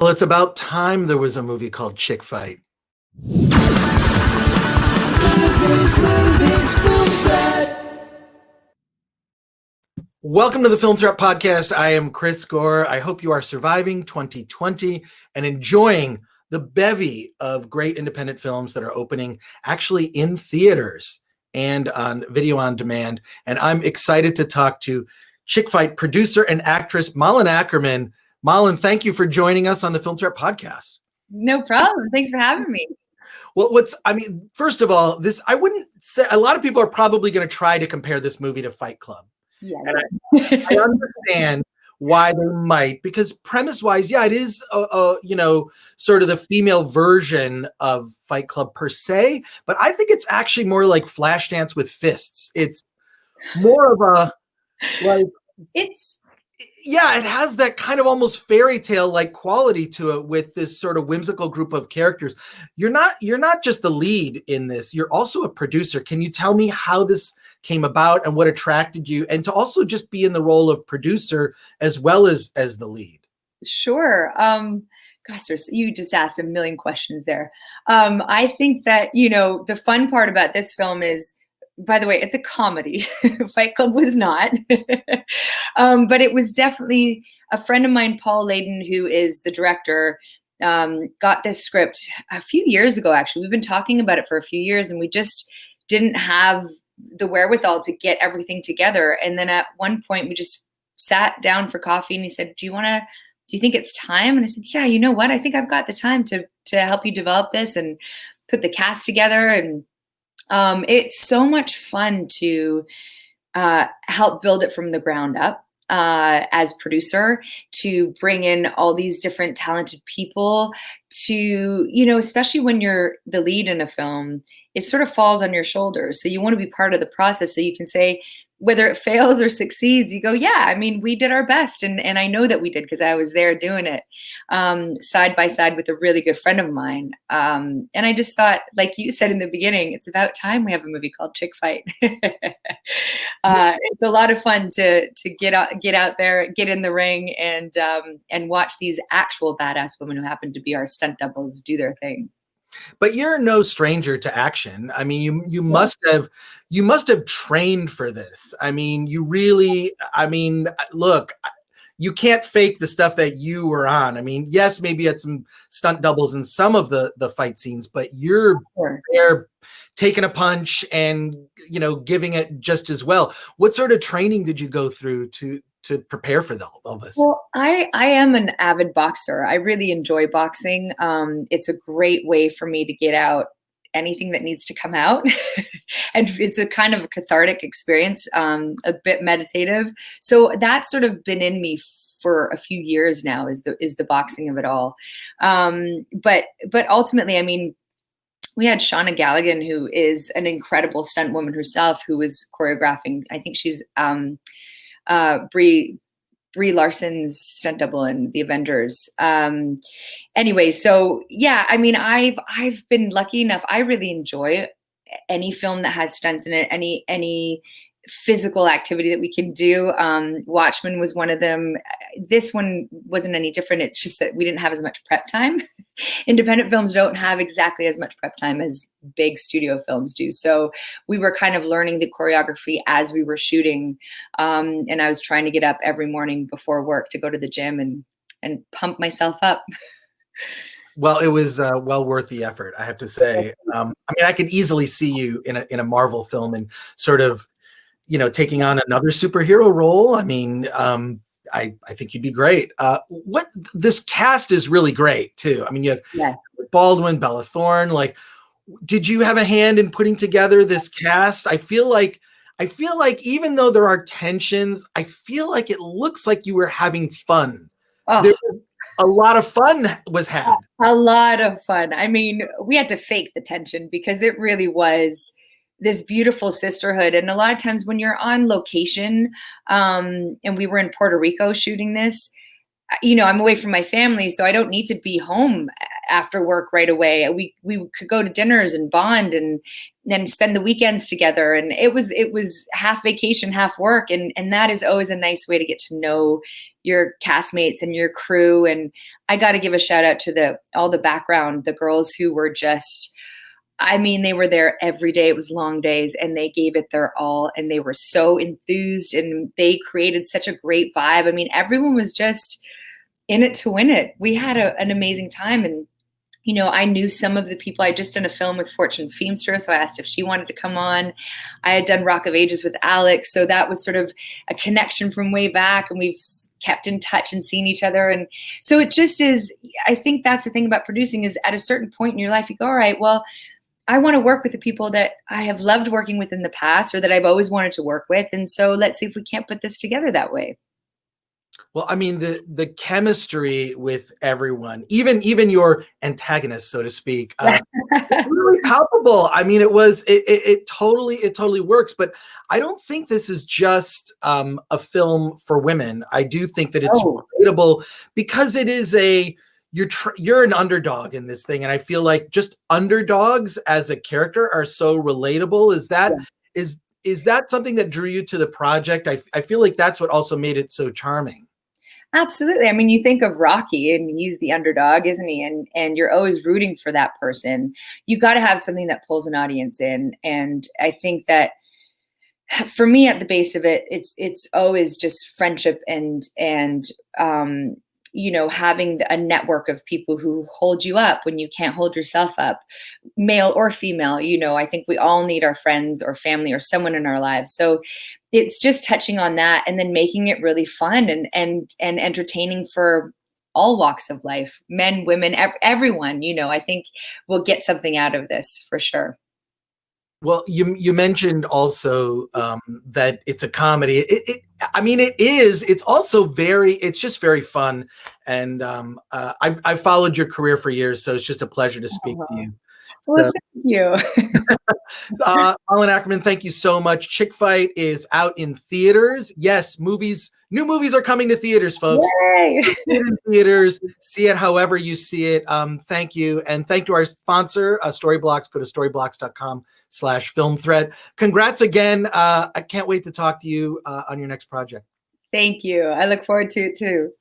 Well, it's about time there was a movie called Chick Fight. Welcome to the Film Threat Podcast. I am Chris Gore. I hope you are surviving 2020 and enjoying the bevy of great independent films that are opening actually in theaters and on video on demand. And I'm excited to talk to Chick Fight producer and actress Malin Akerman. Malin, thank you for joining us on the Film Threat Podcast. No problem. Thanks for having me. Well, first of all, I wouldn't say, a lot of people are probably going to try to compare this movie to Fight Club. Yeah. And I understand why they might, because premise-wise, yeah, it is, sort of the female version of Fight Club per se, but I think it's actually more like Flashdance with fists. It's more of a, like, it has that kind of almost fairy tale like quality to it with this sort of whimsical group of characters. You're not just the lead in this, you're also a producer. Can you tell me how this came about and what attracted you, and to also just be in the role of producer as well as the lead? Sure. Gosh, you just asked a million questions there. I think that, the fun part about this film is, by the way, it's a comedy. Fight Club was not. But it was definitely a friend of mine, Paul Layden, who is the director, got this script a few years ago, actually. We've been talking about it for a few years, and we just didn't have the wherewithal to get everything together. And then at one point we just sat down for coffee, and he said, do you think it's time? And I said, yeah, you know what? I think I've got the time to help you develop this and put the cast together. And it's so much fun to help build it from the ground up as producer, to bring in all these different talented people, to, especially when you're the lead in a film, it sort of falls on your shoulders. So you want to be part of the process, so you can say, whether it fails or succeeds, you go, yeah, I mean, we did our best. And I know that we did, because I was there doing it side by side with a really good friend of mine. And I just thought, like you said in the beginning, it's about time we have a movie called Chick Fight. It's a lot of fun to get out there, get in the ring, and watch these actual badass women who happen to be our stunt doubles do their thing. But you're no stranger to action. I mean, you must have trained for this. I mean, look, you can't fake the stuff that you were on. I mean, yes, maybe you had some stunt doubles in some of the fight scenes, but you're there taking a punch and, giving it just as well. What sort of training did you go through to prepare for all this? Well, I am an avid boxer. I really enjoy boxing. It's a great way for me to get out anything that needs to come out. And it's a kind of a cathartic experience, a bit meditative. So that's sort of been in me for a few years now, is the boxing of it all. But ultimately, I mean, we had Shauna Galligan, who is an incredible stunt woman herself, who was choreographing. I think she's Brie Larson's stunt double in The Avengers. Anyway, so yeah, I mean, I've been lucky enough. I really enjoy any film that has stunts in it, any physical activity that we can do. Watchmen was one of them. This one wasn't any different. It's just that we didn't have as much prep time. Independent films don't have exactly as much prep time as big studio films do. So we were kind of learning the choreography as we were shooting. And I was trying to get up every morning before work to go to the gym and pump myself up. Well, it was well worth the effort, I have to say. I mean, I could easily see you in a Marvel film and sort of, taking on another superhero role. I mean, I think you'd be great. This cast is really great too. I mean, you have Baldwin, Bella Thorne. Like, did you have a hand in putting together this cast? I feel like even though there are tensions, I feel like it looks like you were having fun. Oh. A lot of fun was had. A lot of fun. I mean, we had to fake the tension because it really was this beautiful sisterhood. And a lot of times when you're on location, and we were in Puerto Rico shooting this, I'm away from my family, so I don't need to be home after work right away. We could go to dinners and bond and spend the weekends together. And it was half vacation, half work. And that is always a nice way to get to know your castmates and your crew. And I got to give a shout out to all the background, the girls who were just, I mean, they were there every day. It was long days and they gave it their all and they were so enthused and they created such a great vibe. I mean, everyone was just in it to win it. We had an amazing time. And, you know, I knew some of the people. I just done a film with Fortune Feimster, so I asked if she wanted to come on. I had done Rock of Ages with Alex, so that was sort of a connection from way back, and we've kept in touch and seen each other. And so it just is, I think that's the thing about producing is at a certain point in your life, you go, all right, well, I want to work with the people that I have loved working with in the past or that I've always wanted to work with. And so let's see if we can't put this together that way. Well, I mean, the chemistry with everyone, even your antagonist, so to speak, really palpable. I mean, it totally works. But I don't think this is just a film for women. I do think that it's relatable because it is you're an underdog in this thing, and I feel like just underdogs as a character are so relatable. Is that something that drew you to the project? I feel like that's what also made it so charming. Absolutely. I mean, you think of Rocky and he's the underdog, isn't he? And you're always rooting for that person. You got to have something that pulls an audience in. And I think that for me, at the base of it, it's always just friendship and you know, having a network of people who hold you up when you can't hold yourself up, male or female. You know, I think we all need our friends or family or someone in our lives. So it's just touching on that and then making it really fun and entertaining for all walks of life, men, women, everyone. You know, I think we'll get something out of this for sure. Well, you mentioned also that it's a comedy. I mean, it is. It's also it's just very fun. And I followed your career for years, so it's just a pleasure to speak to you. Well, thank you. Malin Akerman, thank you so much. Chick Fight is out in theaters. Yes, new movies are coming to theaters, folks. Yay! In theaters, see it however you see it. Thank you. And thank to our sponsor, Storyblocks. Go to storyblocks.com/film threat. Congrats again. I can't wait to talk to you on your next project. Thank you. I look forward to it too.